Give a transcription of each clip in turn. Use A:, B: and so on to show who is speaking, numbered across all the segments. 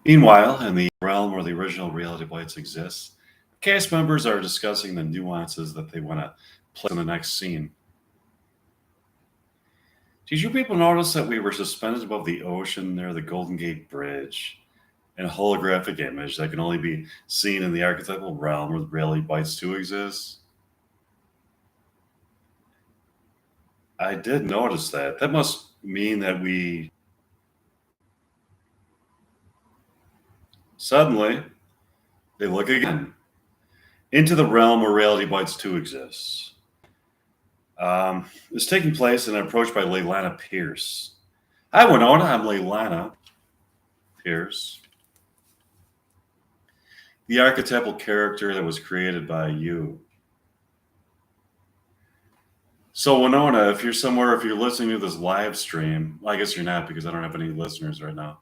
A: Meanwhile, in the realm where the original Reality Bites exists, cast members are discussing the nuances that they want to place in the next scene. Did you people notice that we were suspended above the ocean near the Golden Gate Bridge in a holographic image that can only be seen in the archetypal realm where the Reality Bites 2 exists? I did notice that. That must mean that we suddenly they look again into the realm where Reality Bites 2 exists. It's taking place in an approach by Leilana Pierce. Hi, Winona. I'm Leilana Pierce, the archetypal character that was created by you. So, Winona, if you're somewhere, if you're listening to this live stream, well, I guess you're not because I don't have any listeners right now.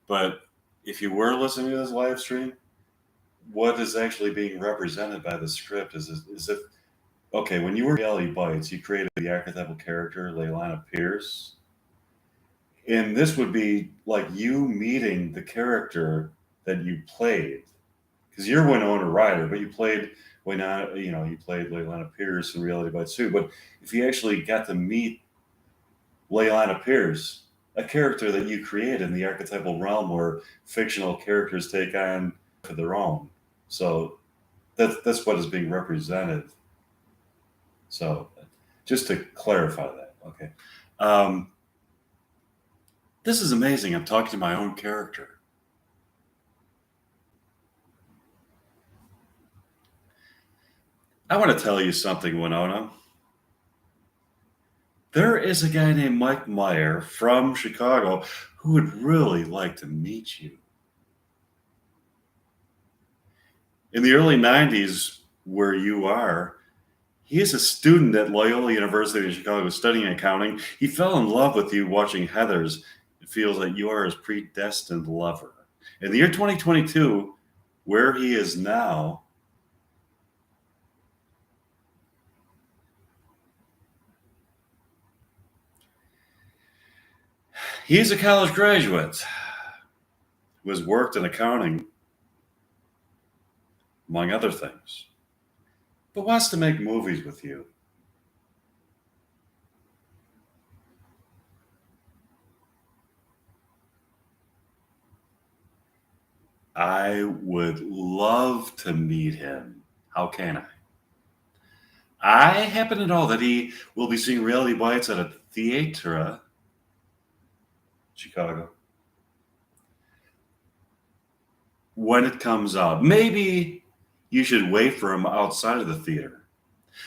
A: But if you were listening to this live stream, what is actually being represented by the script is if okay, when you were Reality Bites, you created the archetypal character Leilana Pierce, and this would be like you meeting the character that you played because you're Winona Ryder, but you played Winona, you played Leilana Pierce in Reality Bites too. But if you actually got to meet Leilana Pierce, a character that you created in the archetypal realm where fictional characters take on for their own, so that's what is being represented. So just to clarify that, okay. Um, this is amazing. I'm talking to my own character. I want to tell you something, Winona. There is a guy named Mike Meyer from Chicago who would really like to meet you. In the early 90s, where you are, he is a student at Loyola University in Chicago studying accounting. He fell in love with you watching Heathers. It feels that you are his predestined lover. In the year 2022, where he is now, he's a college graduate who has worked in accounting, among other things, but wants to make movies with you. I would love to meet him. How can I? I happen to know that he will be seeing Reality Bites at a theater, Chicago, when it comes out. Maybe you should wait for him outside of the theater.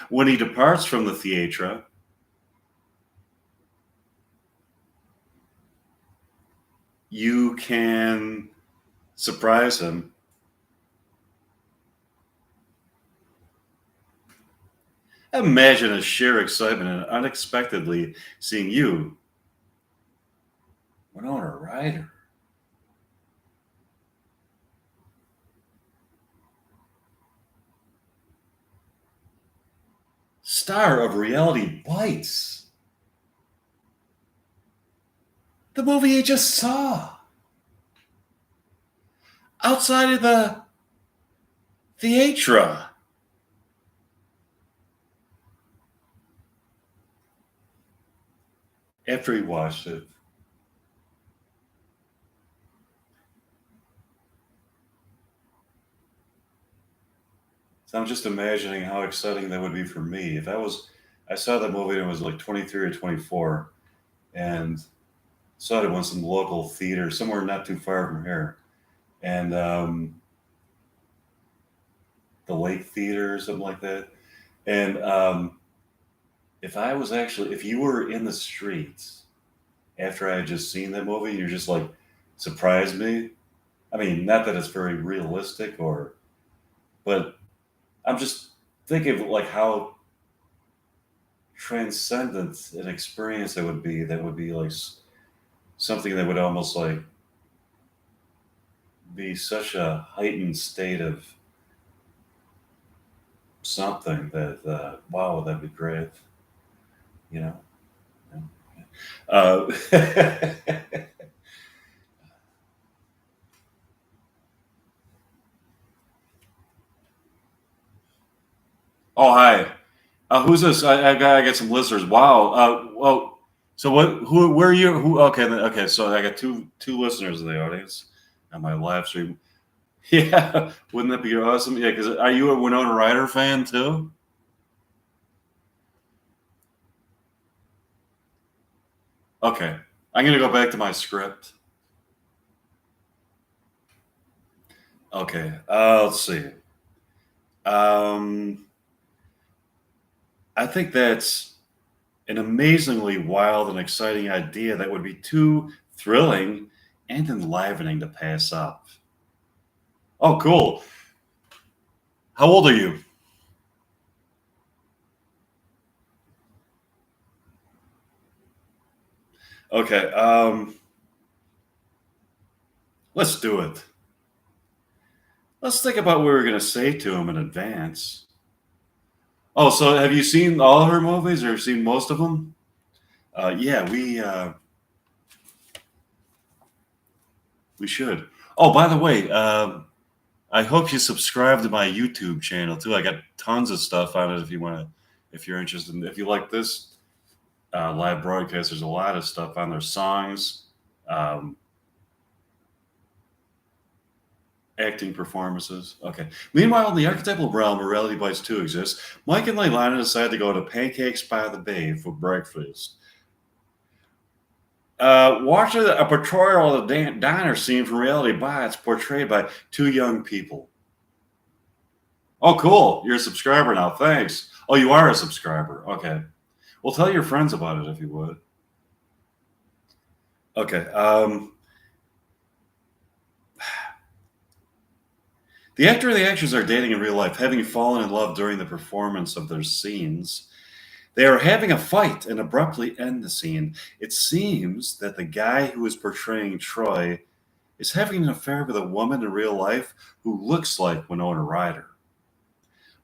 A: When he departs from the theater, you can surprise him. Imagine his sheer excitement and unexpectedly seeing you, Winona Ryder, star of Reality Bites, the movie he just saw, outside of the theater. After he watched it, so I'm just imagining how exciting that would be for me. If I saw that movie and it was like 23 or 24, and saw it in some local theater somewhere not too far from here, and the Lake Theater or something like that. And if you were in the streets after I had just seen that movie, and you're just like surprised me. I mean, not that it's very realistic, but I'm just thinking of like how transcendent an experience that would be. That would be like something that would almost like be such a heightened state of something that wow, that'd be great, you know. Uh, Oh, hi. Who's this? I got some listeners. Wow. Well, so what? Who? Where are you? Who? Okay. Okay. So I got two listeners in the audience on my live stream. Yeah. Wouldn't that be awesome? Yeah. Because are you a Winona Ryder fan too? Okay. I'm gonna go back to my script. Okay. Let's see. Um, I think that's an amazingly wild and exciting idea that would be too thrilling and enlivening to pass up. Oh, cool. How old are you? Okay, let's do it. Let's think about what we were going to say to him in advance. Oh, so have you seen all of her movies or seen most of them? Yeah, we should. Oh, by the way, I hope you subscribe to my YouTube channel too. I got tons of stuff on it if you want to, if you're interested. If you like this live broadcast, there's a lot of stuff on there, songs, um, acting performances. Okay. Meanwhile, in the archetypal realm where Reality Bites 2 exists, Mike and Leilani decide to go to Pancakes by the Bay for breakfast. Watch a portrayal of the diner scene from Reality Bites portrayed by two young people. Oh, cool. You're a subscriber now. Thanks. Oh, you are a subscriber. Okay. Well, tell your friends about it if you would. Okay. The actor and the actress are dating in real life, having fallen in love during the performance of their scenes. They are having a fight and abruptly end the scene. It seems that the guy who is portraying Troy is having an affair with a woman in real life who looks like Winona Ryder.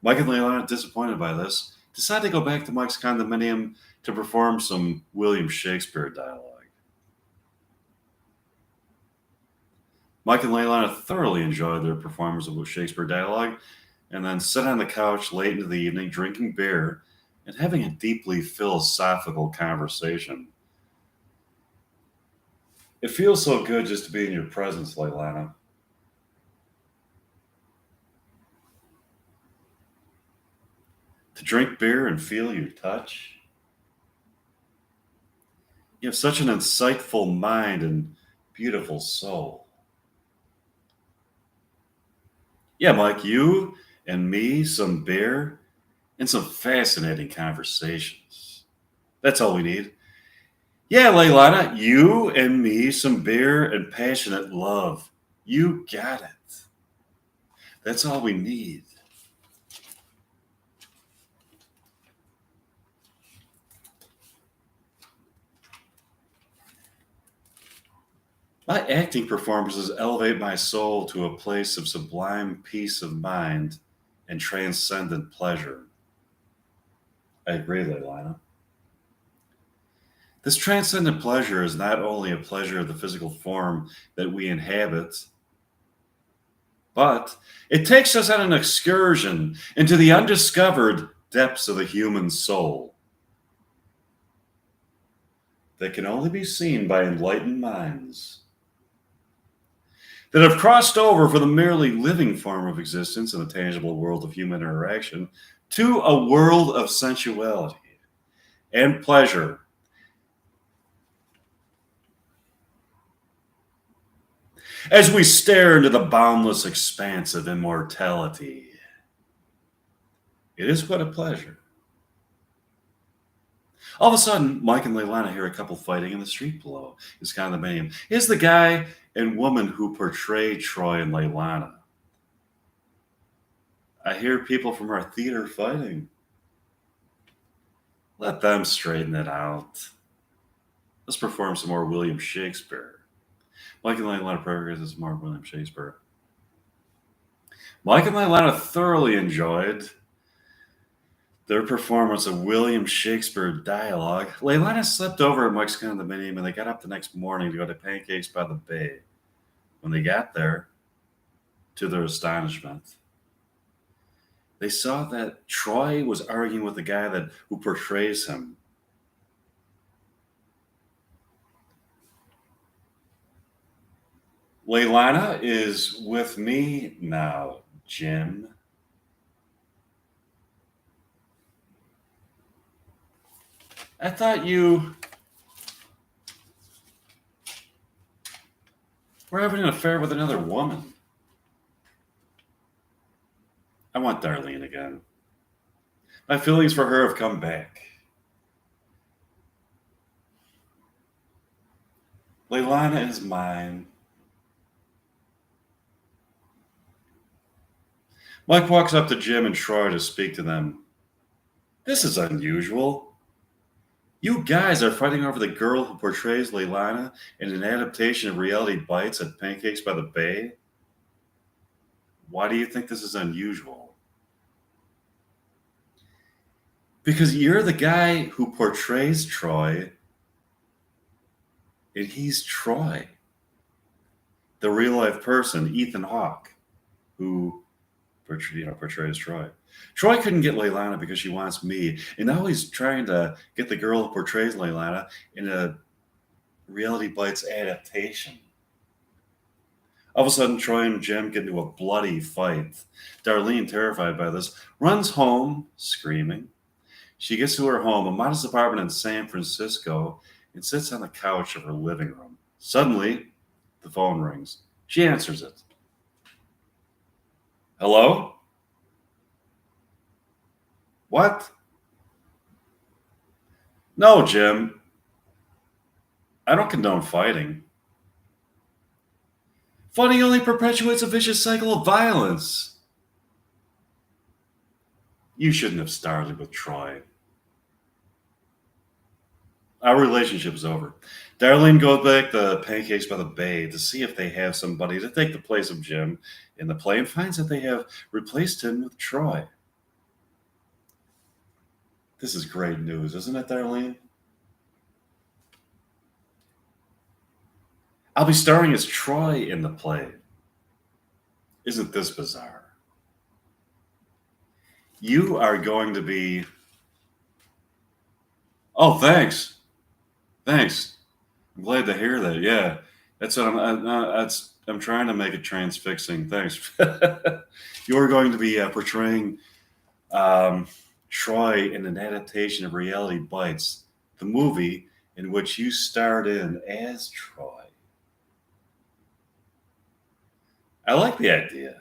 A: Mike and Leilani, disappointed by this, decide to go back to Mike's condominium to perform some William Shakespeare dialogue. Mike and Leilani thoroughly enjoyed their performance of Shakespeare dialogue and then sit on the couch late into the evening drinking beer and having a deeply philosophical conversation. It feels so good just to be in your presence, Leilani. To drink beer and feel your touch. You have such an insightful mind and beautiful soul. Yeah, Mike, you and me, some beer, and some fascinating conversations. That's all we need. Yeah, Leilana, you and me, some beer and passionate love. You got it. That's all we need. My acting performances elevate my soul to a place of sublime peace of mind and transcendent pleasure. I agree, Leilana. This transcendent pleasure is not only a pleasure of the physical form that we inhabit, but it takes us on an excursion into the undiscovered depths of the human soul that can only be seen by enlightened minds that have crossed over from the merely living form of existence in the tangible world of human interaction to a world of sensuality and pleasure. As we stare into the boundless expanse of immortality, it is what a pleasure. All of a sudden, Mike and Leilana hear a couple fighting in the street below his condominium. Is the guy and woman who portray Troy and Leilana. I hear people from our theater fighting. Let them straighten it out. Let's perform some more William Shakespeare. Mike and Leilana progresses some more William Shakespeare. Mike and Leilana thoroughly enjoyed their performance of William Shakespeare dialogue. Leilana slept over at Mike's condominium and they got up the next morning to go to Pancakes by the Bay. When they got there, to their astonishment, They saw that Troy was arguing with the guy that who portrays him. Leilana is with me now, Jim. I thought you were having an affair with another woman. I want Darlene again. My feelings for her have come back. Leilana is mine. Mike walks up to Jim and Troy to speak to them. This is unusual. You guys are fighting over the girl who portrays Leilana in an adaptation of Reality Bites at Pancakes by the Bay? Why do you think this is unusual? Because you're the guy who portrays Troy, and he's Troy, the real life person, Ethan Hawke, who portrays Troy. Troy couldn't get Leilana because she wants me, and now he's trying to get the girl who portrays Leilana in a Reality Bites adaptation. All of a sudden, Troy and Jim get into a bloody fight. Darlene, terrified by this, runs home screaming. She gets to her home, a modest apartment in San Francisco, and sits on the couch of her living room. Suddenly, the phone rings. She answers it. Hello? What? No, Jim. I don't condone fighting. Fighting only perpetuates a vicious cycle of violence. You shouldn't have started with Troy. Our relationship is over. Darlene goes back to Pancakes by the Bay to see if they have somebody to take the place of Jim in the play and finds that they have replaced him with Troy. This is great news, isn't it, Darlene? I'll be starring as Troy in the play. Isn't this bizarre? You are going to be. Oh, thanks. Thanks. I'm glad to hear that. Yeah, that's what I'm trying to make it transfixing. Thanks. You're going to be portraying Troy in an adaptation of Reality Bites, the movie in which you starred in as Troy. I like the idea.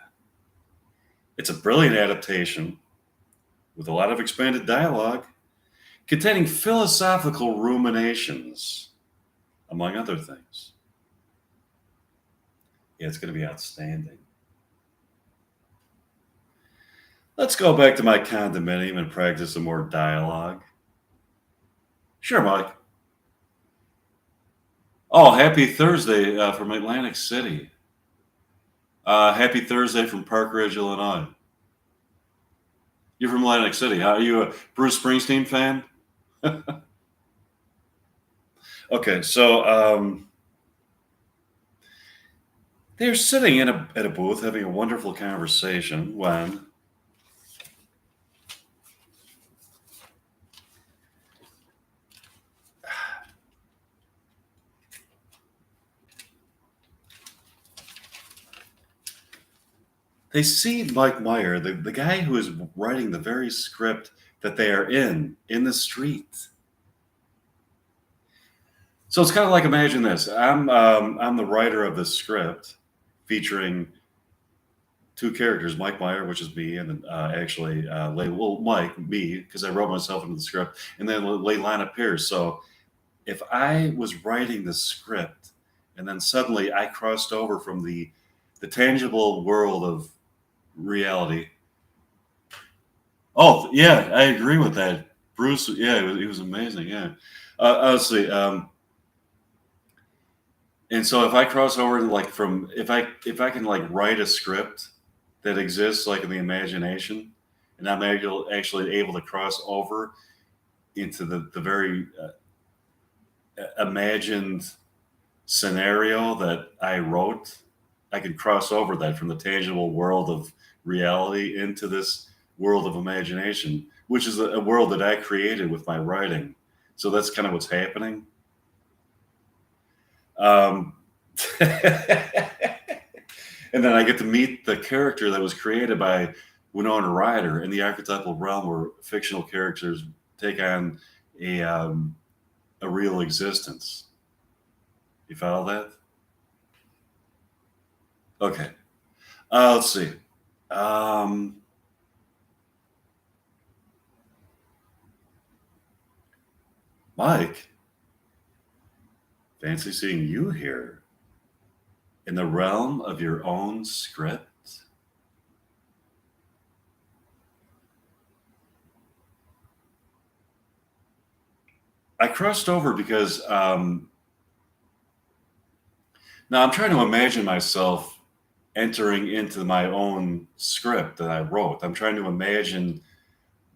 A: It's a brilliant adaptation with a lot of expanded dialogue containing philosophical ruminations, among other things. Yeah, it's going to be outstanding. Let's go back to my condominium and practice some more dialogue. Sure, Mike. Oh, happy Thursday from Atlantic City. Happy Thursday from Park Ridge, Illinois. You're from Atlantic City. Are you a Bruce Springsteen fan? Okay, so they're sitting at a booth having a wonderful conversation when they see Mike Meyer, the guy who is writing the very script that they are in the street. So it's kind of like, imagine this. I'm the writer of this script featuring two characters, Mike Meyer, which is me, and then Mike, me, because I wrote myself into the script, and then Leilana Pierce. So if I was writing the script and then suddenly I crossed over from the tangible world of reality. Oh yeah, I agree with that. Bruce, yeah, he was amazing. Yeah, honestly, and so if I cross over like from if I can like write a script that exists like in the imagination, and I'm actually able to cross over into the very imagined scenario that I wrote, I could cross over that from the tangible world of reality into this world of imagination, which is a world that I created with my writing. So that's kind of what's happening. Um, and then I get to meet the character that was created by Winona Ryder in the archetypal realm where fictional characters take on a a real existence. You follow that? Okay. Let's see. Um, Mike, fancy seeing you here in the realm of your own script. I crossed over because now I'm trying to imagine myself entering into my own script that I wrote. I'm trying to imagine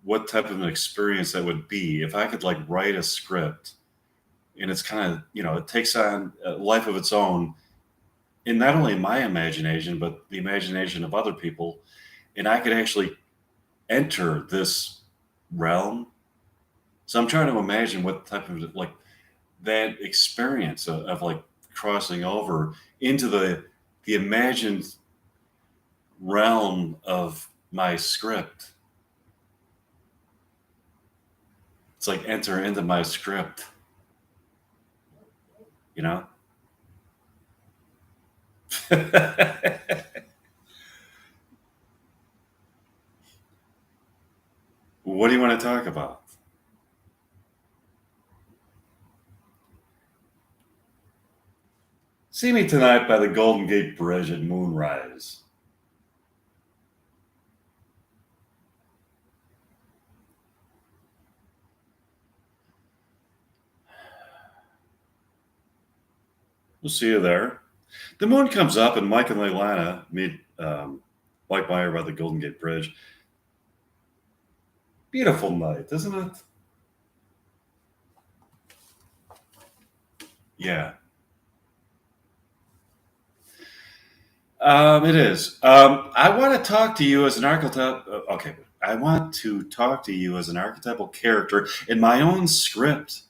A: what type of an experience that would be if I could like write a script and it's kind of, it takes on a life of its own in not only my imagination, but the imagination of other people. And I could actually enter this realm. So I'm trying to imagine what type of like that experience of like crossing over into the imagined realm of my script. It's like enter into my script, you know? What do you want to talk about? See me tonight by the Golden Gate Bridge at moonrise. We'll see you there. The moon comes up, and Mike and Leilana meet Mike Meyer by the Golden Gate Bridge. Beautiful night, isn't it? Yeah, it is. I want to talk to you as an archetype. Okay, I want to talk to you as an archetypal character in my own script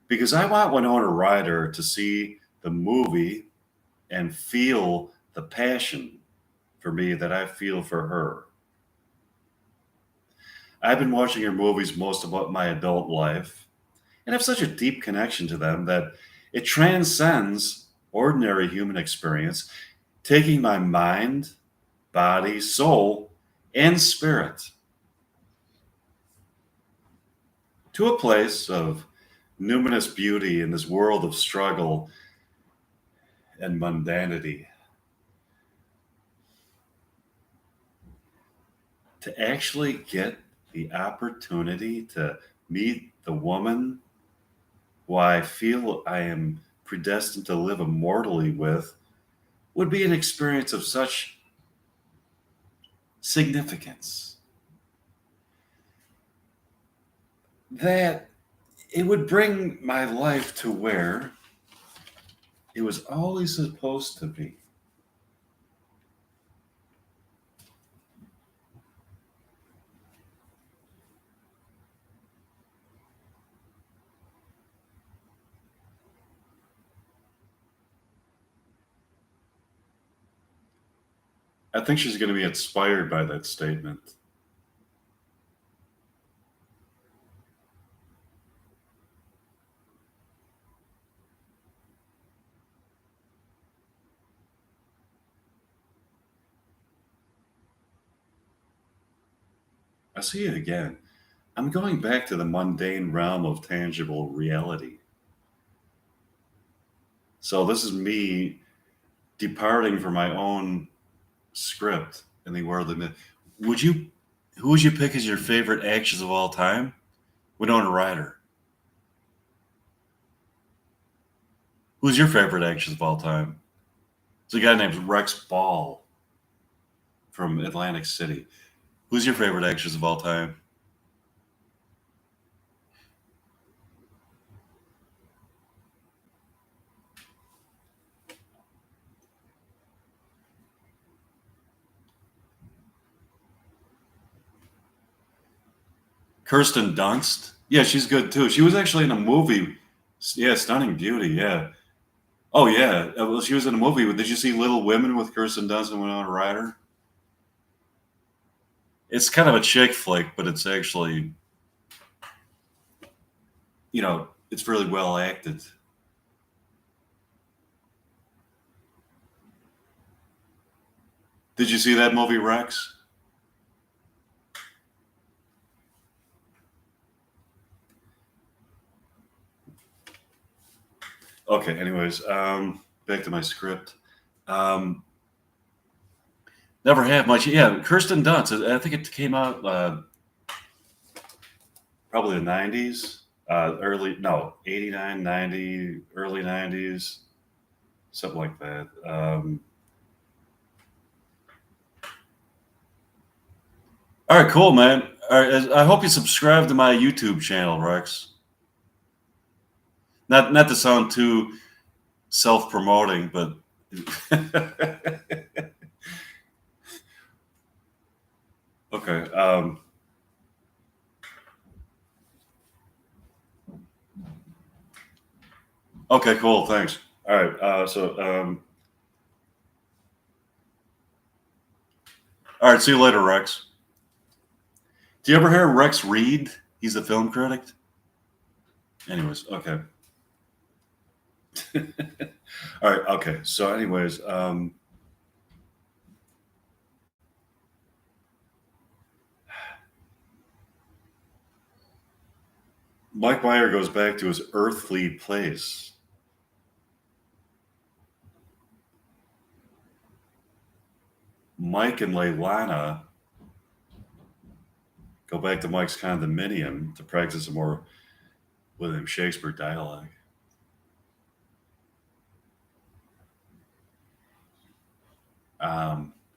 A: because I want Winona Ryder to see the movie and feel the passion for me that I feel for her. I've been watching her movies most of my adult life and have such a deep connection to them that it transcends ordinary human experience, taking my mind, body, soul, and spirit to a place of numinous beauty in this world of struggle and mundanity. To actually get the opportunity to meet the woman who I feel I am predestined to live immortally with would be an experience of such significance that it would bring my life to where it was always supposed to be. I think she's going to be inspired by that statement. I see it again. I'm going back to the mundane realm of tangible reality. So this is me departing from my own script in the world of myth. Would you who would you pick as your favorite actress of all time? Winona Ryder. Who's your favorite actress of all time? It's a guy named Rex Ball from Atlantic City. Who's your favorite actress of all time? Kirsten Dunst. Yeah, she's good too. She was actually in a movie. Yeah, Stunning Beauty. Yeah. Oh yeah. Well, she was in a movie. Did you see Little Women with Kirsten Dunst and Winona Ryder? It's kind of a chick flick, but it's actually, it's really well acted. Did you see that movie, Rex? Okay. Anyways, back to my script. Um, Never have much. Yeah, Kirsten Dunst. I think it came out probably the 90s, early, no, 89, 90, early 90s, something like that. All right, cool, man. All right, I hope you subscribe to my YouTube channel, Rex. Not to sound too self-promoting, but okay. Okay, cool. Thanks. All right. All right. See you later, Rex. Do you ever hear Rex Reed? He's a film critic. Anyways, okay. All right. Okay. So, anyways, Mike Meyer goes back to his earthly place. Mike and Leilana go back to Mike's condominium to practice some more William Shakespeare dialogue.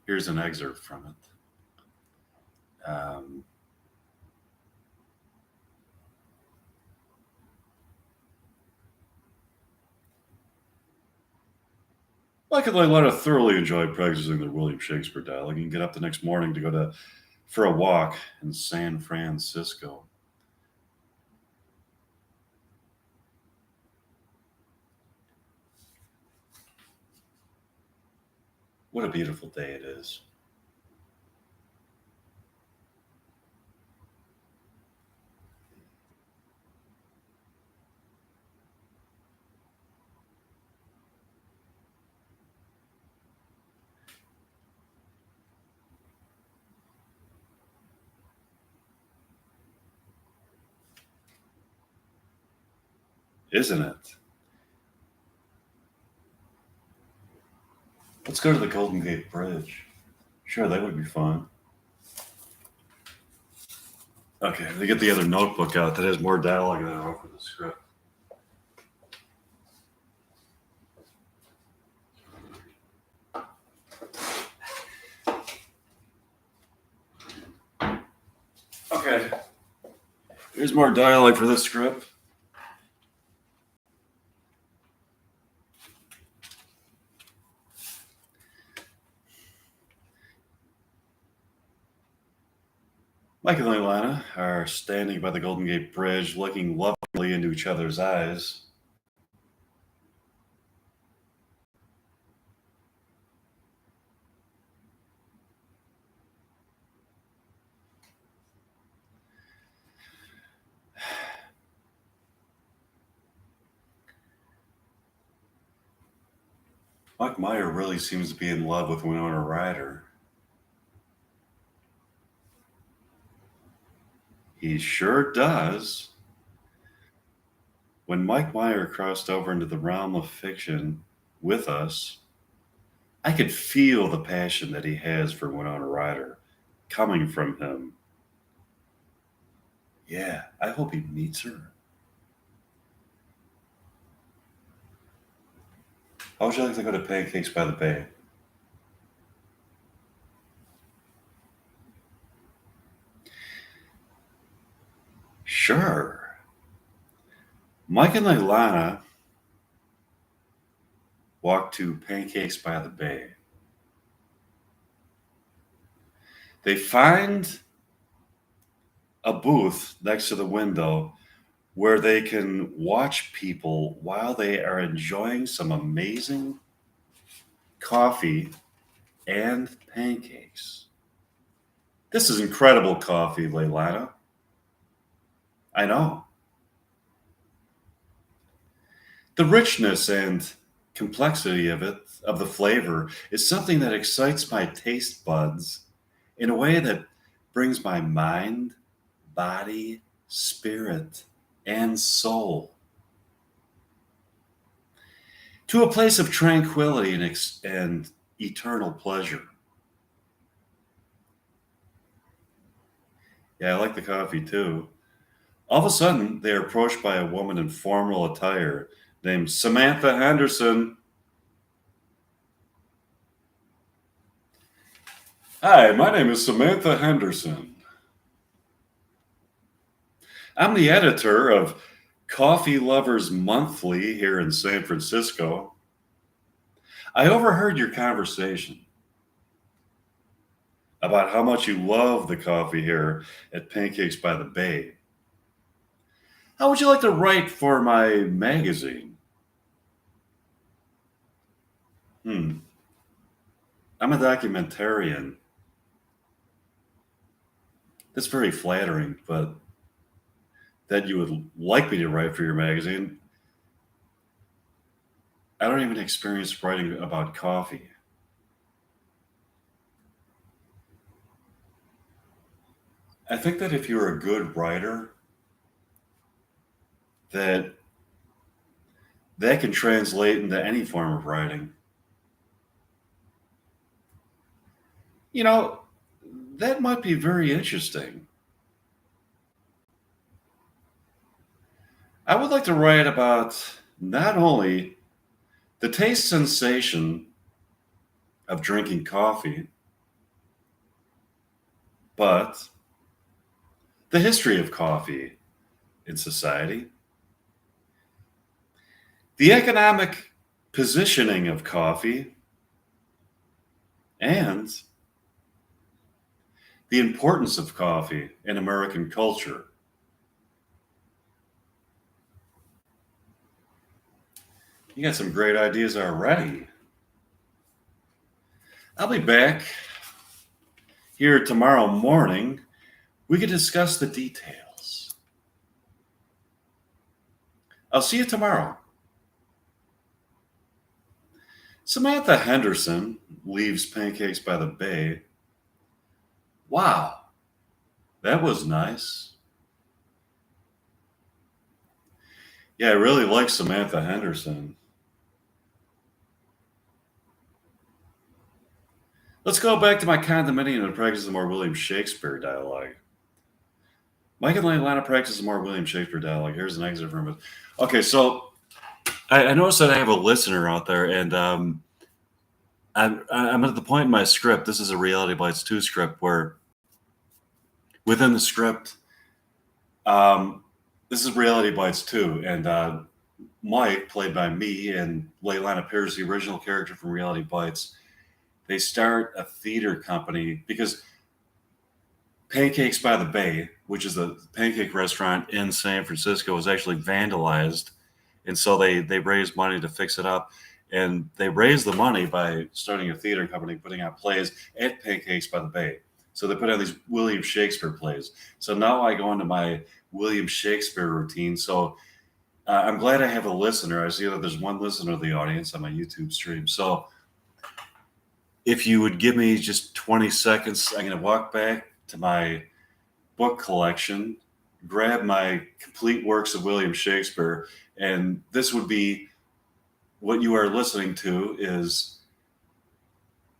A: Here's an excerpt from it. Mike and Leilana thoroughly enjoyed practicing their William Shakespeare dialogue and get up the next morning to go for a walk in San Francisco. What a beautiful day it is. Isn't it? Let's go to the Golden Gate Bridge. Sure, that would be fun. Okay, they get the other notebook out that has more dialogue than I wrote for the script. Okay, here's more dialogue for this script. Mike and Leilana are standing by the Golden Gate Bridge, looking lovingly into each other's eyes. Mike Meyer really seems to be in love with Winona Ryder. He sure does. When Mike Meyer crossed over into the realm of fiction with us, I could feel the passion that he has for Winona Ryder coming from him. Yeah, I hope he meets her. How would you like to go to Pancakes by the Bay? Sure. Mike and Leilana walk to Pancakes by the Bay. They find a booth next to the window where they can watch people while they are enjoying some amazing coffee and pancakes. This is incredible coffee, Leilana. I know. The richness and complexity of it, of the flavor, is something that excites my taste buds in a way that brings my mind, body, spirit, and soul to a place of tranquility and eternal pleasure. Yeah, I like the coffee too. All of a sudden, they are approached by a woman in formal attire named Samantha Henderson. Hi, my name is Samantha Henderson. I'm the editor of Coffee Lovers Monthly here in San Francisco. I overheard your conversation about how much you love the coffee here at Pancakes by the Bay. How would you like to write for my magazine? Hmm, I'm a documentarian. That's very flattering, but that you would like me to write for your magazine. I don't even experience writing about coffee. I think that if you're a good writer, that that can translate into any form of writing. You know, that might be very interesting. I would like to write about not only the taste sensation of drinking coffee, but the history of coffee in society, the economic positioning of coffee, and the importance of coffee in American culture. You got some great ideas already. I'll be back here tomorrow morning. We can discuss the details. I'll see you tomorrow. Samantha Henderson leaves Pancakes by the Bay. Wow, that was nice. Yeah, I really like Samantha Henderson. Let's go back to my condominium and practice some more William Shakespeare dialogue. Mike and Leilana practice some more William Shakespeare dialogue. Here's an excerpt from it. Okay, so I noticed that I have a listener out there, and I'm at the point in my script. This is a Reality Bites 2 script where within the script, this is Reality Bites 2, and Mike, played by me, and Leilana Pierce, the original character from Reality Bites, they start a theater company because Pancakes by the Bay, which is a pancake restaurant in San Francisco, was actually vandalized. And so they raised money to fix it up. And they raised the money by starting a theater company, putting out plays at Pancakes by the Bay. So they put out these William Shakespeare plays. So now I go into my William Shakespeare routine. So I'm glad I have a listener. I see that there's one listener of the audience on my YouTube stream. So if you would give me just 20 seconds, I'm going to walk back to my book collection, grab my complete works of William Shakespeare, and this would be what you are listening to is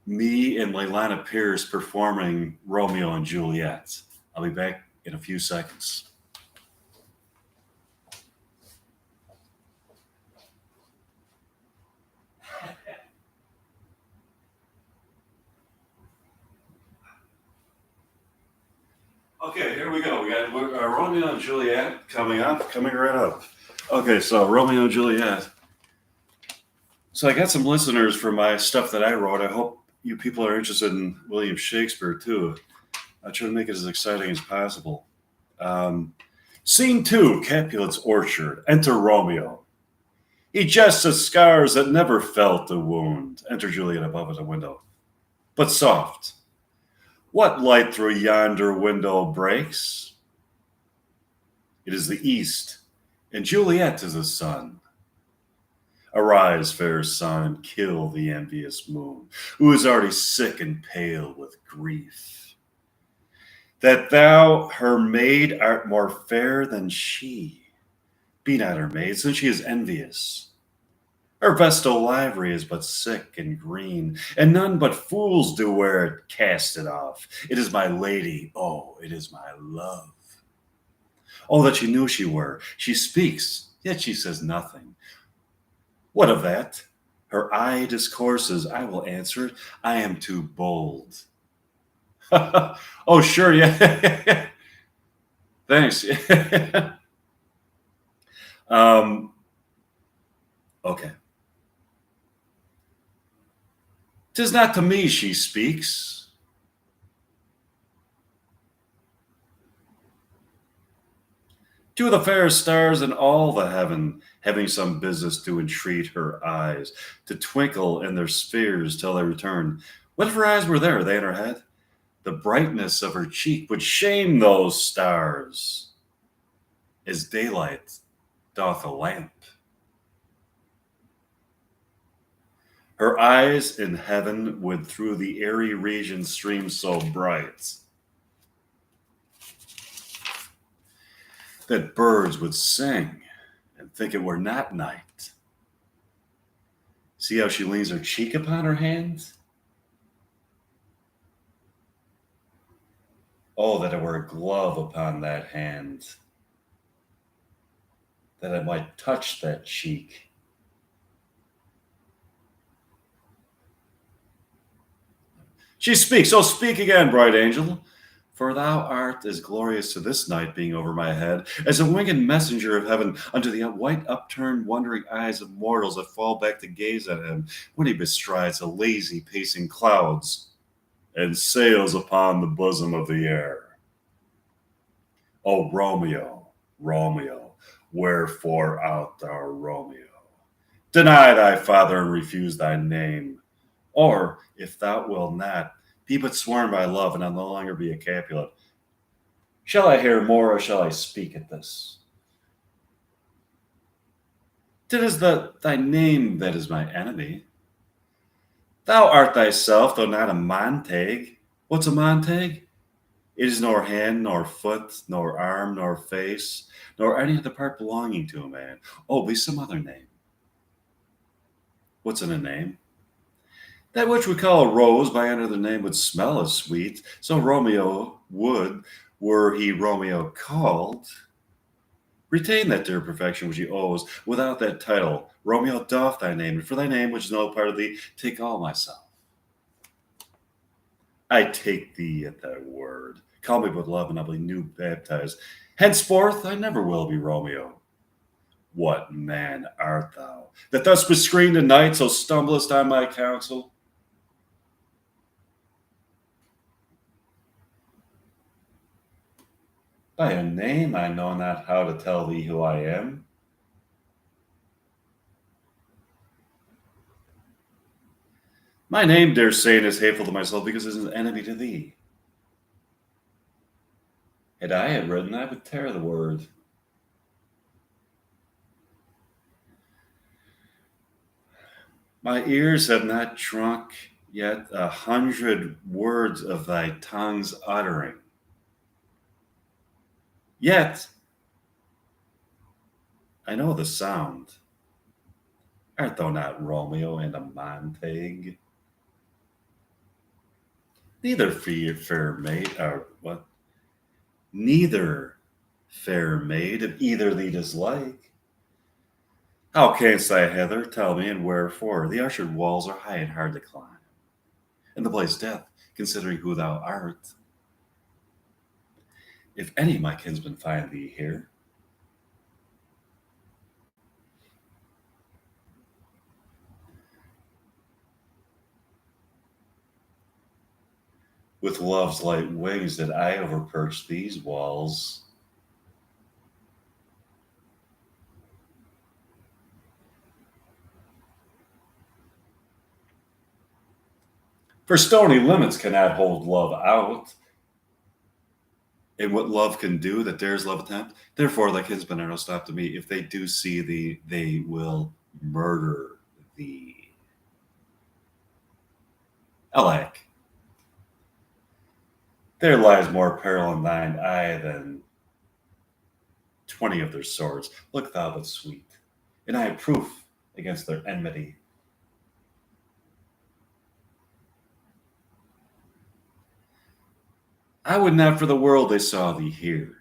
A: me and Leilana Pierce performing Romeo and Juliet. I'll be back in a few seconds. Okay, here we go. We got Romeo and Juliet coming right up. Okay, so Romeo and Juliet. So I got some listeners for my stuff that I wrote. I hope you people are interested in William Shakespeare too. I try to make it as exciting as possible. Scene 2, Capulet's orchard. Enter Romeo. He jests at scars that never felt a wound. Enter Juliet above at a window. But soft. What light through yonder window breaks? It is the east, and Juliet is the sun. Arise, fair sun, kill the envious moon, who is already sick and pale with grief. That thou, her maid, art more fair than she. Be not her maid, since she is envious. Her vestal livery is but sick and green, and none but fools do wear it. Cast it off. It is my lady, oh, it is my love. Oh, that she knew she were. She speaks, yet she says nothing. What of that? Her eye discourses. I will answer it. I am too bold. Oh, sure, yeah. Thanks. Okay. 'Tis not to me she speaks. To the fair stars in all the heaven, having some business to entreat her eyes, to twinkle in their spheres till they return. What if her eyes were there, they in her head? The brightness of her cheek would shame those stars, as daylight doth a lamp. Her eyes in heaven would through the airy region stream so bright that birds would sing and think it were not night. See how she leans her cheek upon her hand? Oh, that it were a glove upon that hand, that I might touch that cheek. She speaks, oh, speak again, bright angel, for thou art as glorious to this night being over my head as a winged messenger of heaven unto the white upturned wondering eyes of mortals that fall back to gaze at him when he bestrides the lazy pacing clouds and sails upon the bosom of the air. O Romeo, Romeo, wherefore art thou Romeo? Deny thy father and refuse thy name. Or, if thou wilt not, be but sworn by love, and I'll no longer be a Capulet. Shall I hear more, or shall I speak at this? It is thy name that is my enemy. Thou art thyself, though not a Montag. What's a Montag? It is nor hand, nor foot, nor arm, nor face, nor any other part belonging to a man. Oh, be some other name. What's in a name? That which we call a rose by any other name would smell as sweet. So Romeo would, were he Romeo called, retain that dear perfection which he owes. Without that title, Romeo, doff thy name, and for thy name, which is no part of thee, take all myself. I take thee at thy word. Call me but love, and I'll be new baptized. Henceforth, I never will be Romeo. What man art thou, that thus bescreened a night, so stumblest on my counsel? By a name I know not how to tell thee who I am. My name, dare say, is hateful to myself because it is an enemy to thee. Had I it written, I would tear the word. My ears have not drunk yet 100 words of thy tongue's uttering. Yet, I know the sound. Art thou not Romeo and a Montag? Neither fair maid, or what? Neither fair maid of either thee dislike. How canst thou hither, tell me, and wherefore? The ushered walls are high and hard to climb, and the place death, considering who thou art. If any my kinsmen find thee here, with love's light wings did I overperch these walls. For stony limits cannot hold love out, and what love can do that dares love attempt. Therefore, like kinsmen are no stop to me. If they do see thee, they will murder thee. Alack, there lies more peril in thine eye than 20 of their swords. Look thou but sweet, and I have proof against their enmity. I would not for the world they saw thee here.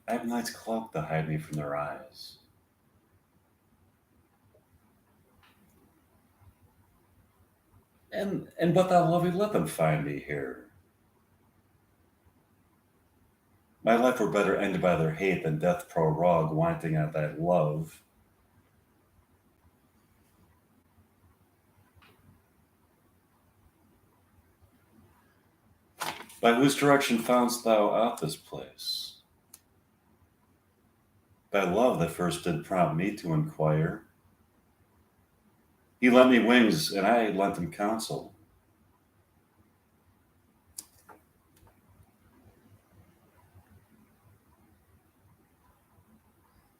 A: I have night's cloak to hide me from their eyes. And but thou lovely let them find me here. My life were better ended by their hate than death prorogue, wanting at that love. By whose direction foundst thou out this place? Thy love that first did prompt me to inquire. He lent me wings, and I lent him counsel.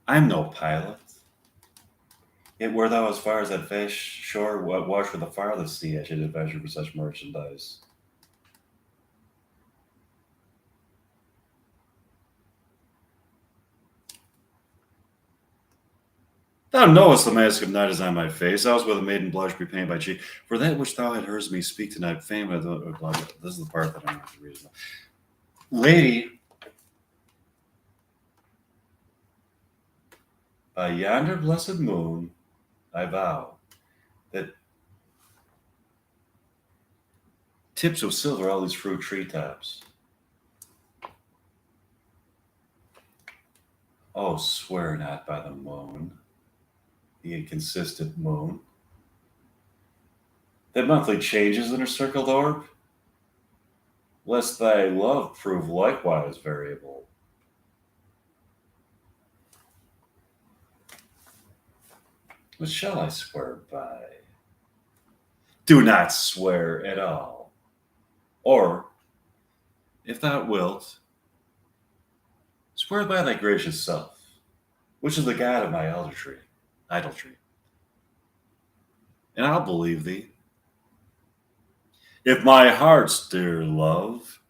A: I'm no pilot. Yet were thou as far as that vast shore, watch for the farthest sea, I should adventure for such merchandise. Thou knowest the mask of night is on my face. I was with a maiden blush be painted by cheek. For that which thou had heard me speak tonight, fame. This is the part that I want to read. Lady, by yonder blessed moon, I vow that tips of silver all these fruit treetops. Oh, swear not by the moon, the inconsistent moon, that monthly changes in her circled orb, lest thy love prove likewise variable. What shall I swear by? Do not swear at all. Or, if thou wilt, swear by thy gracious self, which is the God of my idolatry, and I'll believe thee. If my heart's dear love,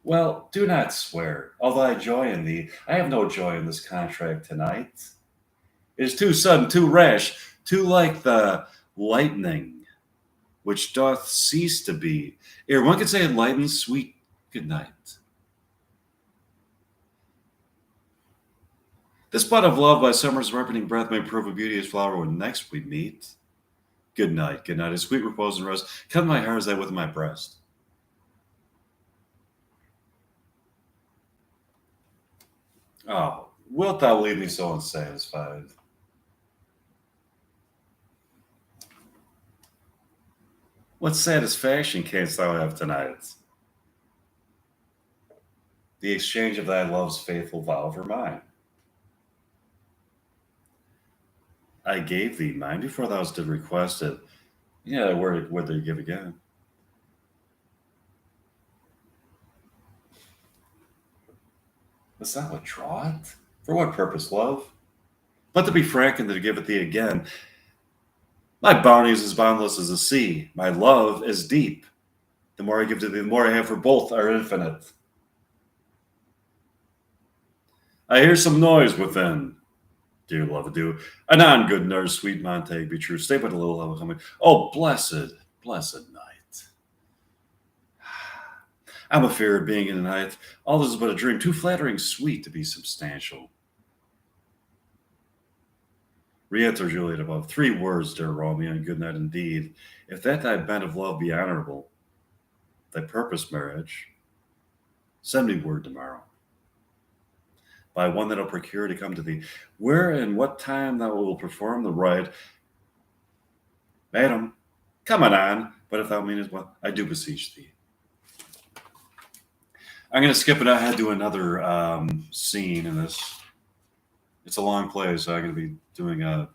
A: well, do not swear, although I joy in thee. I have no joy in this contract tonight. It is too sudden, too rash, too like the lightning, which doth cease to be, ere one can say it lightens sweet good night. This bud of love by summer's ripening breath may prove a beauteous flower when next we meet. Good night, a sweet repose and rest. Come my heart as I with my breast. Oh, wilt thou leave me so unsatisfied? What satisfaction canst thou have tonight? The exchange of thy love's faithful vow for mine. I gave thee mine before thou did request it. Yeah, word would they give again? Dost thou withdraw it? For what purpose, love? But to be frank and to give it thee again. My bounty is as boundless as the sea. My love is deep. The more I give to thee, the more I have, for both are infinite. I hear some noise within. Dear love, adieu. Anon, good nurse, sweet Montague, be true. Stay but a little, I will come. Oh, blessed night. I'm afeard being in the night. All this is but a dream, too flattering sweet to be substantial. Re-enter Juliet above. 3 words, dear Romeo, and good night indeed. If that thy bent of love be honorable, thy purpose marriage, send me word tomorrow. By one that'll procure to come to thee, where and what time thou wilt perform the rite. Madam, come on, but if thou meanest well, I do beseech thee. I'm going to skip it ahead to another scene in this. It's a long play, so I'm going to be doing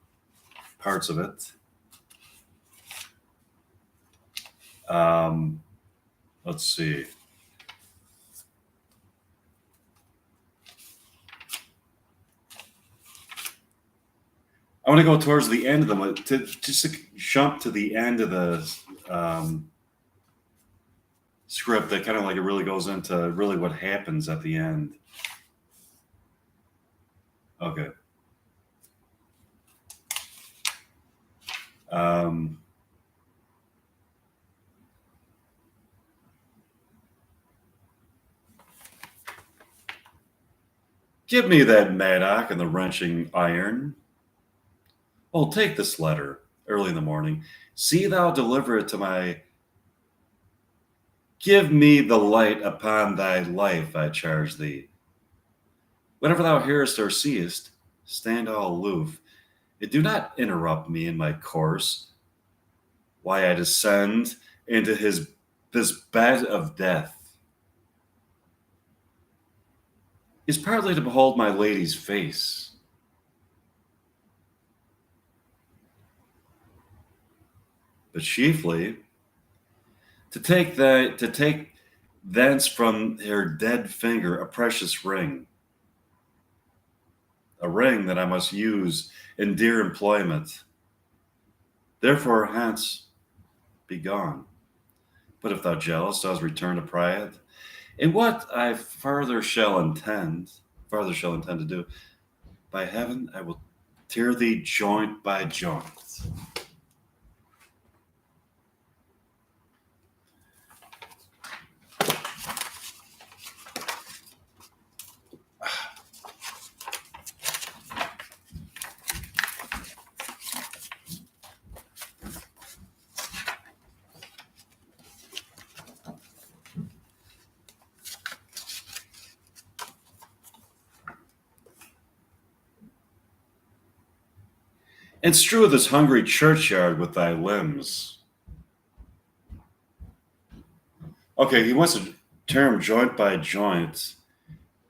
A: parts of it. Let's see. I want to go towards the end of just to jump to the end of the script that kind of like it really goes into really what happens at the end. Okay. Give me that mattock and the wrenching iron. Oh, take this letter early in the morning. See thou deliver it to my. Give me the light upon thy life, I charge thee. Whatever thou hearest or seest, stand all aloof, and do not interrupt me in my course. Why I descend into this bed of death is partly to behold my lady's face. But chiefly to take thence from her dead finger a precious ring, a ring that I must use in dear employment. Therefore, hence, be gone. But if thou jealous, dost return to pry it. And what I farther shall intend to do, by heaven, I will tear thee joint by joint. And strew this hungry churchyard with thy limbs. Okay, he wants to tear him joint by joint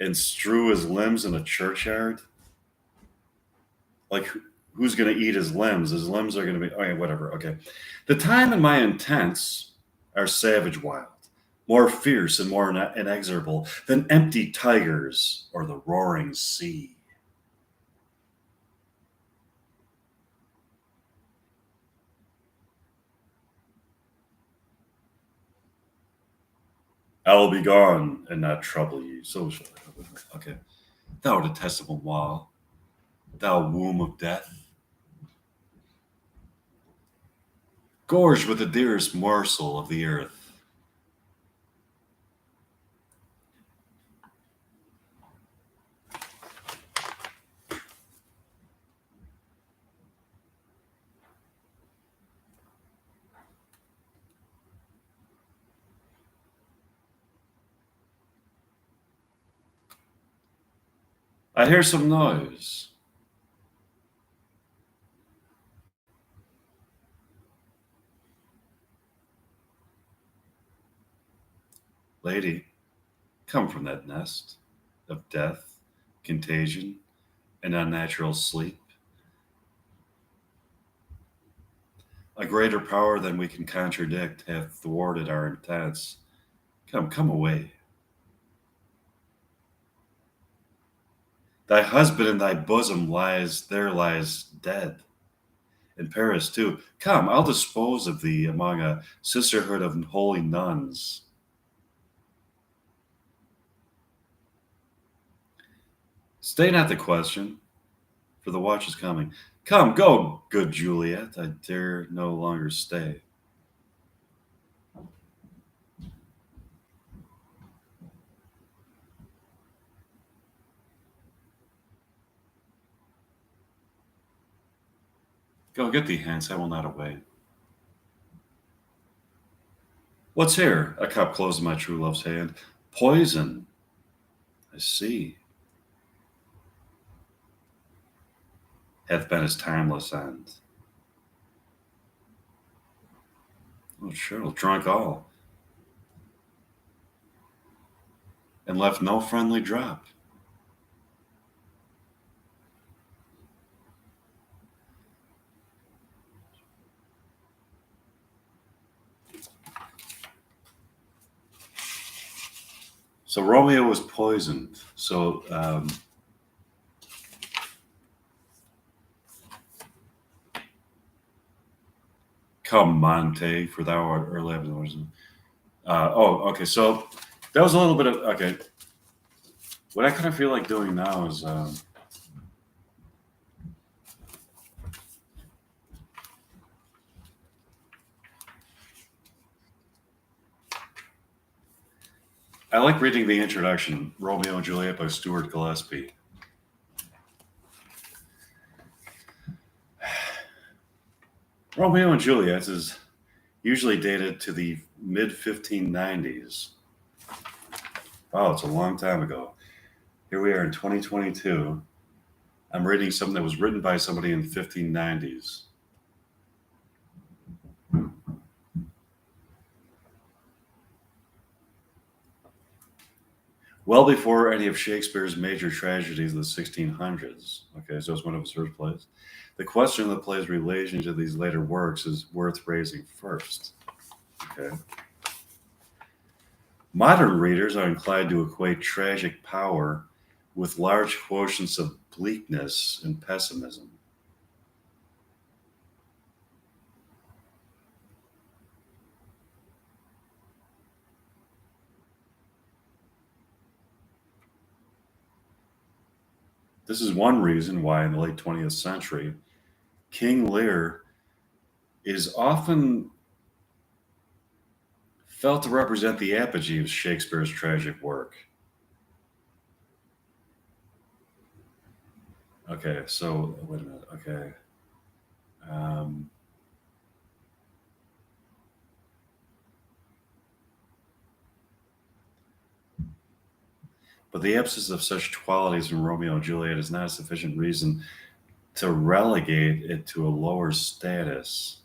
A: and strew his limbs in a churchyard. Like, who's going to eat his limbs? His limbs are going to be, okay, whatever. Okay. The time and my intents are savage wild, more fierce and more inexorable than empty tigers or the roaring sea. I will be gone and not trouble you. So, okay. Thou detestable wall, thou womb of death, gorged with the dearest morsel of the earth. I hear some noise. Lady, come from that nest of death, contagion, and unnatural sleep. A greater power than we can contradict hath thwarted our intents. Come away. Thy husband in thy bosom lies dead. In Paris too. Come, I'll dispose of thee among a sisterhood of holy nuns. Stay not the question, for the watch is coming. Come, go, good Juliet, I dare no longer stay. Go, get thee hence, I will not away. What's here? A cup closed in my true love's hand. Poison, I see, hath been his timeless end. Oh, sure, drunk all. and left no friendly drop. So Romeo was poisoned. So come Monte, for thou art early. Okay. So that was a little bit of okay. What I kind of feel like doing now is I like reading the introduction, Romeo and Juliet by Stuart Gillespie. Romeo and Juliet is usually dated to the mid 1590s. Wow, it's a long time ago. Here we are in 2022. I'm reading something that was written by somebody in the 1590s. Well before any of Shakespeare's major tragedies of the 1600s. Okay, so it's one of his first plays. The question of the play's relation to these later works is worth raising first. Okay. Modern readers are inclined to equate tragic power with large quotients of bleakness and pessimism. This is one reason why in the late 20th century, King Lear is often felt to represent the apogee of Shakespeare's tragic work. Okay, so wait a minute. Okay. Um, but the absence of such qualities in Romeo and Juliet is not a sufficient reason to relegate it to a lower status.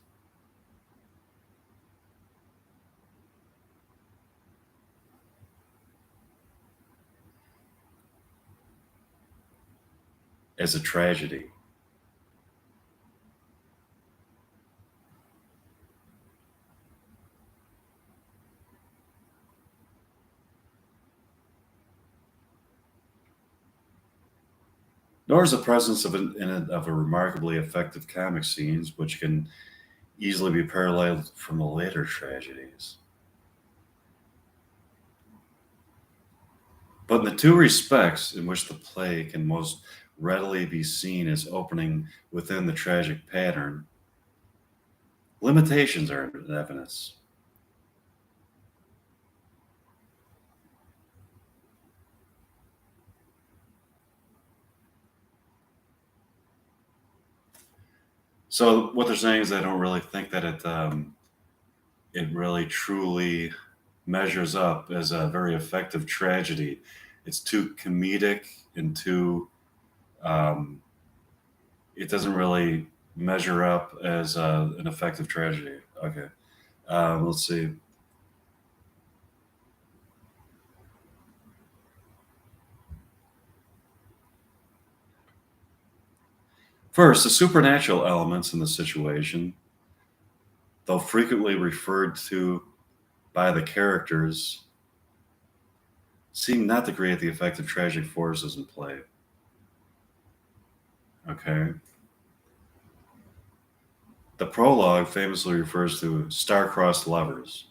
A: As a tragedy. Nor is the presence of a remarkably effective comic scenes, which can easily be paralleled from the later tragedies. But in the two respects in which the play can most readily be seen as opening within the tragic pattern, limitations are in evidence. So what they're saying is I don't really think that it really truly measures up as a very effective tragedy. It's too comedic and too um, it doesn't really measure up as an effective tragedy. Okay, let's see. First, the supernatural elements in the situation, though frequently referred to by the characters, seem not to create the effect of tragic forces in play. Okay. The prologue famously refers to star-crossed lovers.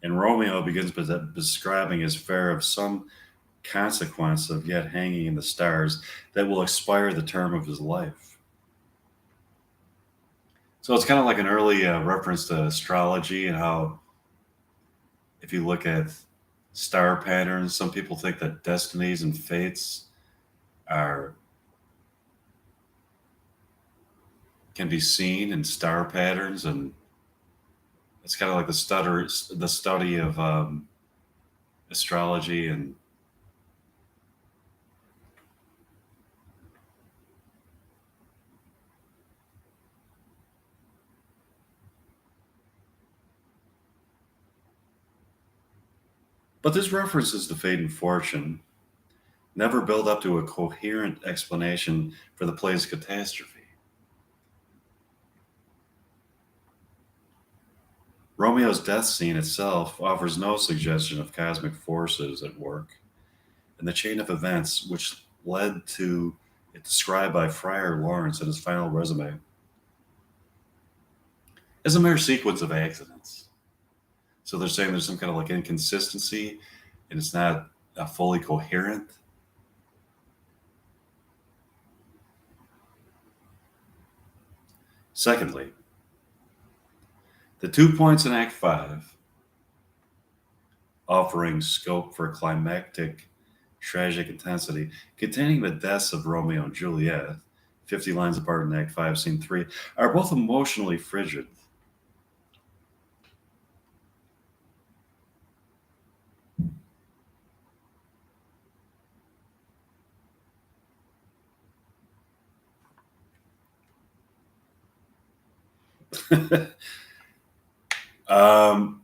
A: And Romeo begins by describing his fare of some consequence of yet hanging in the stars that will expire the term of his life. So it's kind of like an early reference to astrology and how, if you look at star patterns, some people think that destinies and fates are can be seen in star patterns, and it's kind of like the study of astrology. And But these references to fate and fortune never build up to a coherent explanation for the play's catastrophe. Romeo's death scene itself offers no suggestion of cosmic forces at work, and the chain of events which led to it described by Friar Lawrence in his final resume is a mere sequence of accidents. So they're saying there's some kind of like inconsistency and it's not fully coherent. Secondly, the 2 points in Act 5 offering scope for climactic tragic intensity, containing the deaths of Romeo and Juliet, 50 lines apart in Act 5, Scene 3, are both emotionally frigid. um,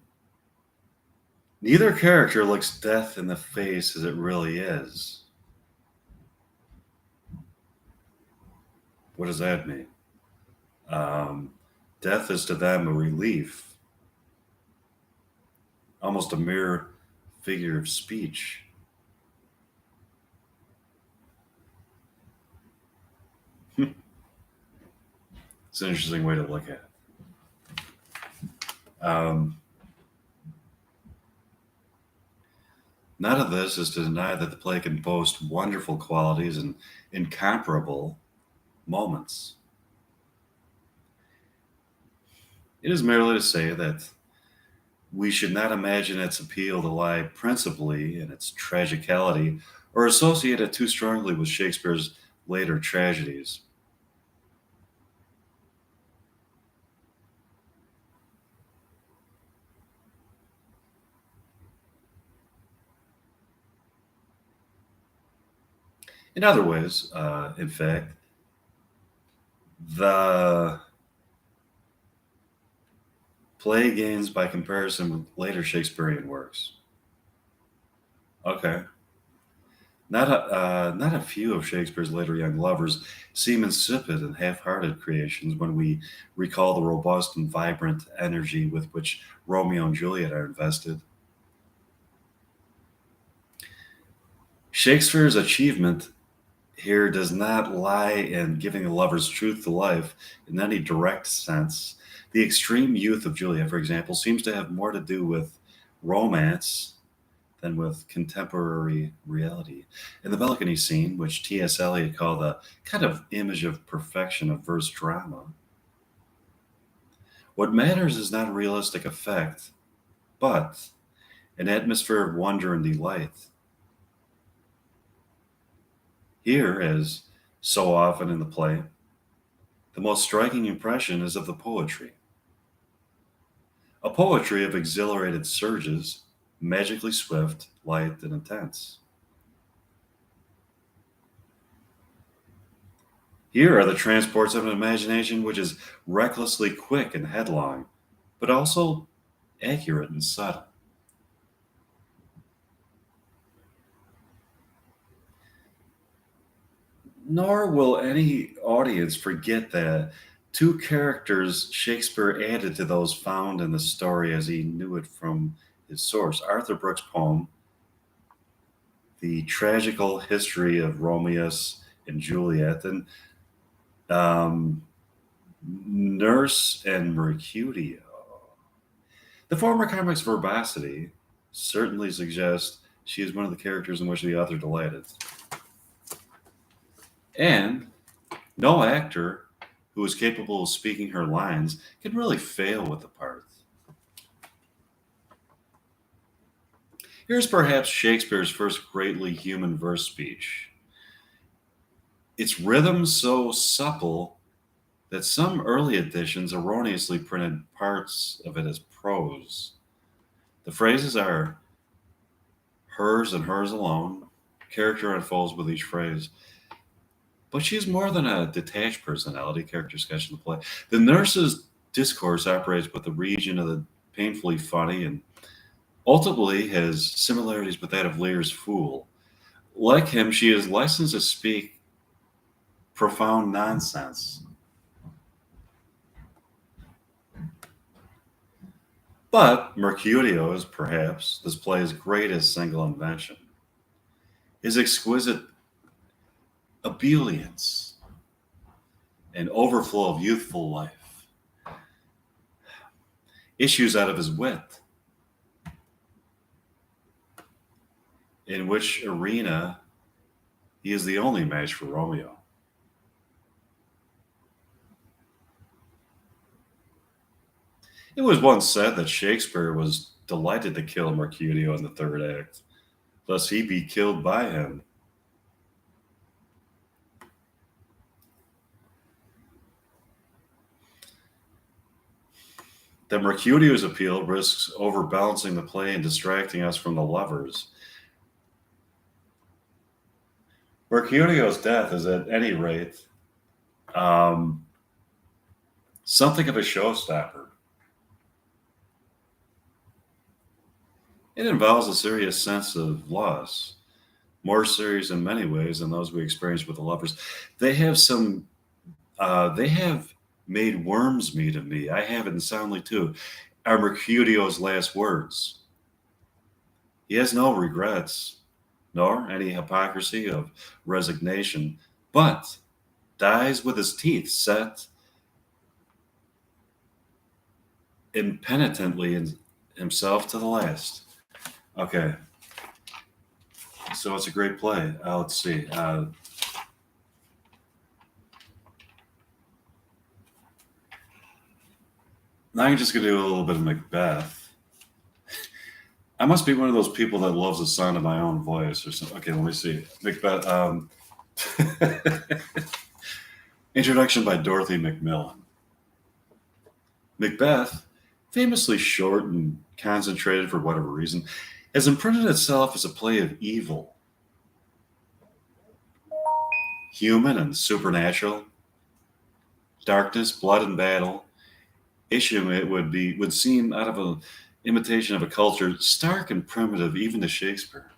A: Neither character looks death in the face as it really is. What does that mean? Um, Death is to them a relief, almost a mere figure of speech. It's an interesting way to look at it. None of this is to deny that the play can boast wonderful qualities and incomparable moments. It is merely to say that we should not imagine its appeal to lie principally in its tragicality or associate it too strongly with Shakespeare's later tragedies. In other ways, in fact, the play gains by comparison with later Shakespearean works. Okay. Not a few of Shakespeare's later young lovers seem insipid and half-hearted creations when we recall the robust and vibrant energy with which Romeo and Juliet are invested. Shakespeare's achievement here does not lie in giving the lovers truth to life in any direct sense. The extreme youth of Juliet, for example, seems to have more to do with romance than with contemporary reality. In the balcony scene, which T.S. Eliot called a kind of image of perfection of verse drama, what matters is not realistic effect, but an atmosphere of wonder and delight. Here, as so often in the play, the most striking impression is of the poetry. A poetry of exhilarated surges, magically swift, light, and intense. Here are the transports of an imagination which is recklessly quick and headlong, but also accurate and subtle. Nor will any audience forget that two characters Shakespeare added to those found in the story as he knew it from his source. Arthur Brooks' poem, The Tragical History of Romeus and Juliet, and um, Nurse and Mercutio. The former comic's verbosity certainly suggests she is one of the characters in which the author delighted. And no actor who is capable of speaking her lines can really fail with the part. Here's perhaps Shakespeare's first greatly human verse speech. Its rhythm so supple that some early editions erroneously printed parts of it as prose. The phrases are hers and hers alone. Character unfolds with each phrase. But she's more than a detached personality, character sketch in the play. The nurse's discourse operates with the region of the painfully funny and ultimately has similarities with that of Lear's fool. Like him, she is licensed to speak profound nonsense. But Mercutio is perhaps this play's greatest single invention. His exquisite ebullience and overflow of youthful life issues out of his wit, in which arena he is the only match for Romeo. It was once said that Shakespeare was delighted to kill Mercutio in the third act, lest he be killed by him. That Mercutio's appeal risks overbalancing the play and distracting us from the lovers. Mercutio's death is, at any rate, um, something of a showstopper. It involves a serious sense of loss, more serious in many ways than those we experience with the lovers. They have some. They have made worms meat of me. I have it in soundly too. Are Mercutio's last words. He has no regrets, nor any hypocrisy of resignation, but dies with his teeth set impenitently in himself to the last. Okay, so it's a great play. Let's see. Now I'm just gonna do a little bit of Macbeth. I must be one of those people that loves the sound of my own voice or something. Okay, let me see. Macbeth. Introduction by Dorothy Macmillan. Macbeth, famously short and concentrated for whatever reason, has imprinted itself as a play of evil, human and supernatural, darkness, blood, and battle. Issue it would seem out of an imitation of a culture stark and primitive even to Shakespeare.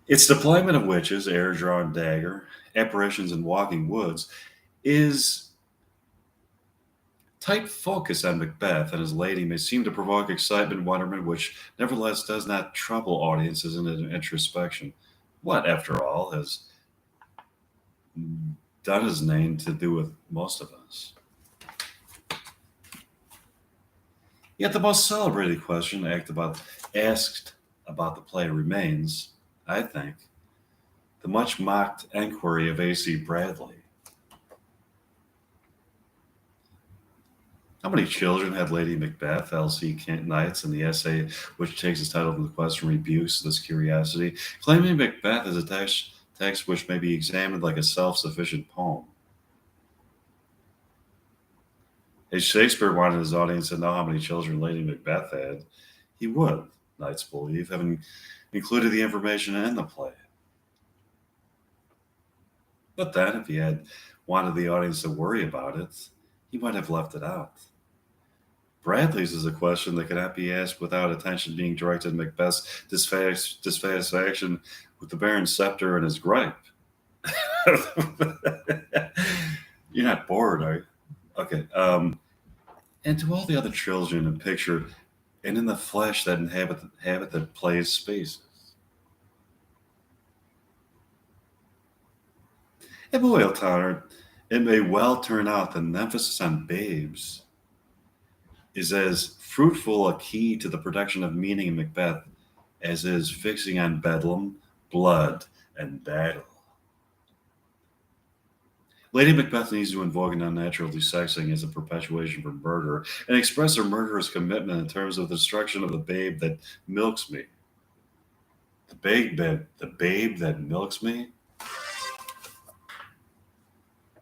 A: Its deployment of witches, air-drawn dagger, apparitions in walking woods is tight focus on Macbeth and his lady may seem to provoke excitement and wonderment, which nevertheless does not trouble audiences in introspection. What, after all, has done his name to do with most of us? Yet the most celebrated question asked about the play remains, I think, the much mocked enquiry of A.C. Bradley. How many children had Lady Macbeth? L.C. Kent Knights in the essay which takes its title from the question rebukes this curiosity, claiming Macbeth is a text which may be examined like a self-sufficient poem. If Shakespeare wanted his audience to know how many children Lady Macbeth had, he would, Knights believe, having included the information in the play. But then, if he had wanted the audience to worry about it, he might have left it out. Bradley's is a question that cannot be asked without attention being directed to Macbeth's dissatisfaction with the Baron's scepter and his gripe. You're not bored, are you? Okay. And to all the other children in picture and in the flesh that inhabit that plays spaces. It may well turn out that an emphasis on babes is as fruitful a key to the production of meaning in Macbeth as is fixing on bedlam, blood, and battle. Lady Macbeth needs to invoke an unnatural desexing as a perpetuation for murder and express her murderous commitment in terms of the destruction of the babe that milks me. The babe that milks me?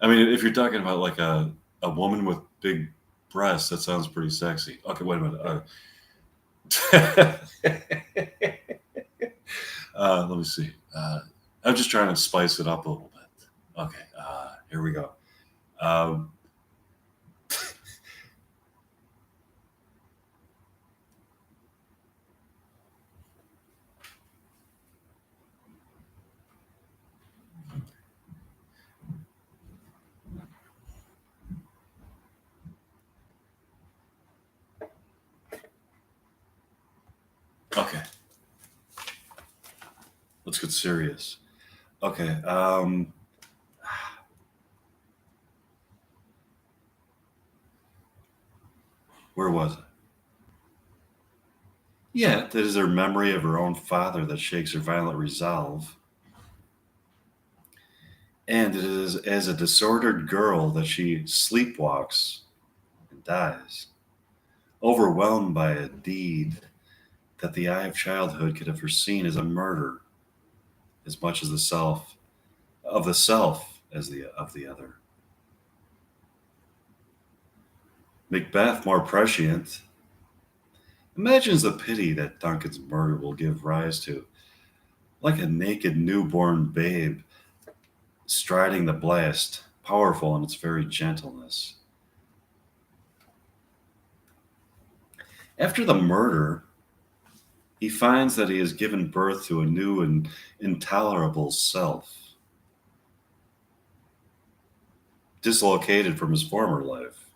A: I mean, if you're talking about like a woman with big breasts, that sounds pretty sexy. Okay, wait a minute. Let me see. I'm just trying to spice it up a little bit. Okay, here we go. Um, Okay, let's get serious. Okay, where was it? Yeah, it is her memory of her own father that shakes her violent resolve, and it is as a disordered girl that she sleepwalks and dies, overwhelmed by a deed that the eye of childhood could have foreseen as a murder, as much as the self as the of the other. Macbeth, more prescient, imagines the pity that Duncan's murder will give rise to, like a naked newborn babe striding the blast, powerful in its very gentleness. After the murder, he finds that he has given birth to a new and intolerable self, dislocated from his former life.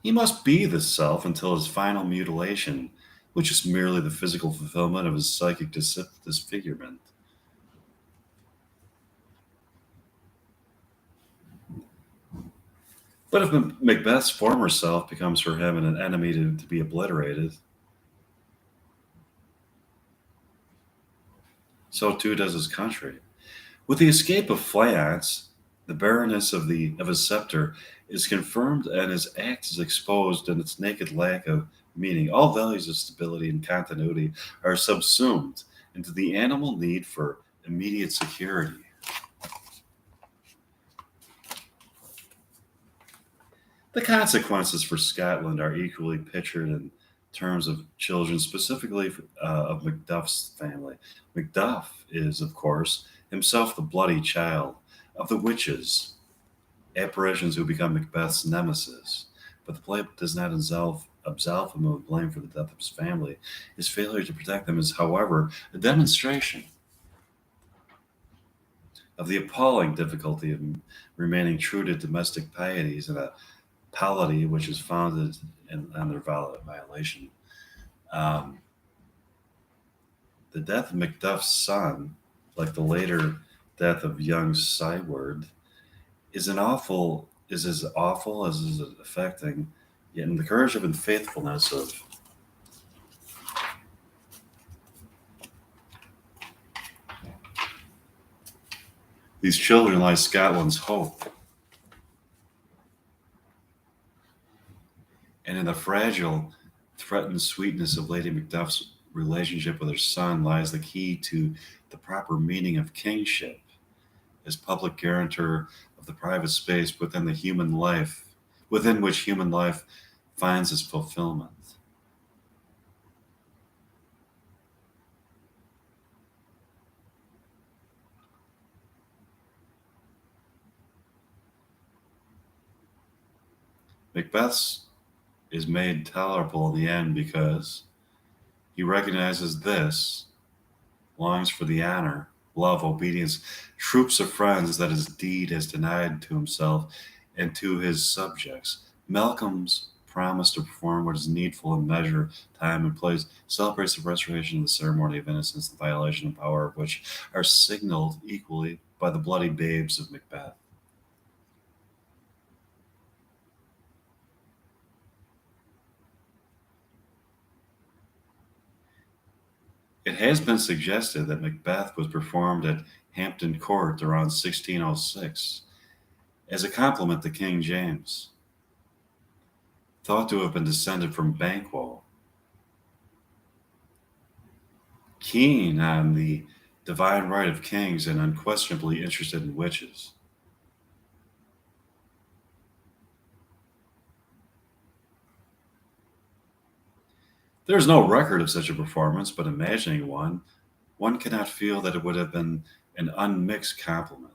A: He must be this self until his final mutilation, which is merely the physical fulfillment of his psychic disfigurement. But if Macbeth's former self becomes for him an enemy to be obliterated, so too does his country. With the escape of Fleance, the barrenness of his scepter is confirmed and his act is exposed in its naked lack of meaning. All values of stability and continuity are subsumed into the animal need for immediate security. The consequences for Scotland are equally pictured in terms of children, specifically of Macduff's family. Macduff is, of course, himself the bloody child of the witches, apparitions who become Macbeth's nemesis. But the play does not absolve him of blame for the death of his family. His failure to protect them is, however, a demonstration of the appalling difficulty of remaining true to domestic pieties in a polity which is founded on their violation. Um, the death of Macduff's son, like the later death of young Syward, is as awful as is affecting, yet in the courage of and faithfulness of these children lies Scotland's hope. And in the fragile, threatened sweetness of Lady Macduff's relationship with her son lies the key to the proper meaning of kingship as public guarantor of the private space within which human life finds its fulfillment. Macbeth's is made tolerable in the end because he recognizes this, longs for the honor, love, obedience, troops of friends that his deed has denied to himself and to his subjects. Malcolm's promise to perform what is needful in measure, time, and place celebrates the restoration of the ceremony of innocence, the violation and power of which are signaled equally by the bloody babes of Macbeth. It has been suggested that Macbeth was performed at Hampton Court around 1606 as a compliment to King James, thought to have been descended from Banquo, keen on the divine right of kings and unquestionably interested in witches. There is no record of such a performance, but imagining one cannot feel that it would have been an unmixed compliment.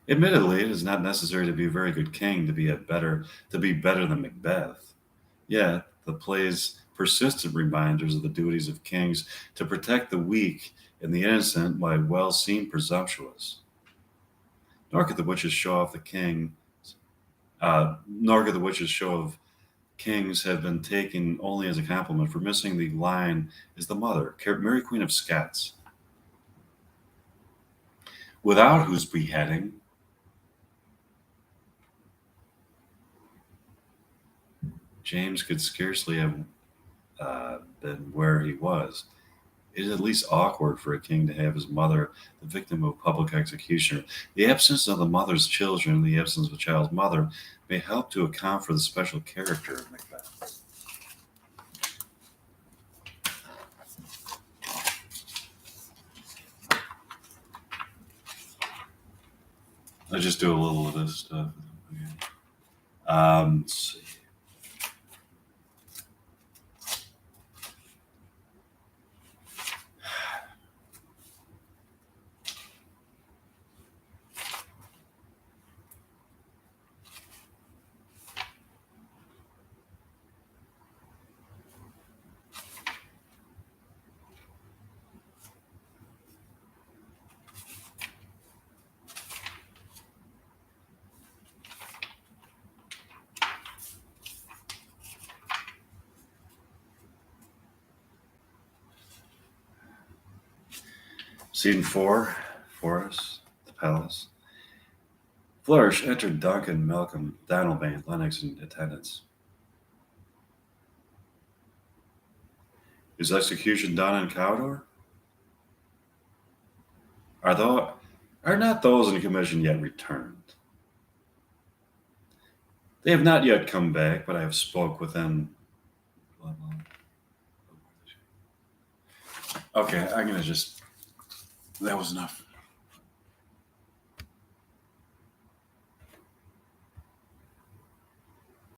A: Admittedly, it is not necessary to be a very good king to be better than Macbeth. Yet, the play's persistent reminders of the duties of kings to protect the weak and the innocent might well seem presumptuous. Nor could the witches show off the king Nor could the witch's show of kings have been taken only as a compliment for missing the line is the mother, Mary Queen of Scots, without whose beheading James could scarcely have been where he was. It is at least awkward for a king to have his mother the victim of public execution. The absence of the mother's children, the absence of a child's mother, may help to account for the special character of Macbeth. Let's just do a little of this stuff. Let's see. Scene 4, Forest, the Palace. Flourish entered Duncan, Malcolm, Donalbain, Lennox, and attendants. Is execution done in Cawdor? Are not those in commission yet returned? They have not yet come back, but I have spoke with them. Okay, I'm gonna just. That was enough.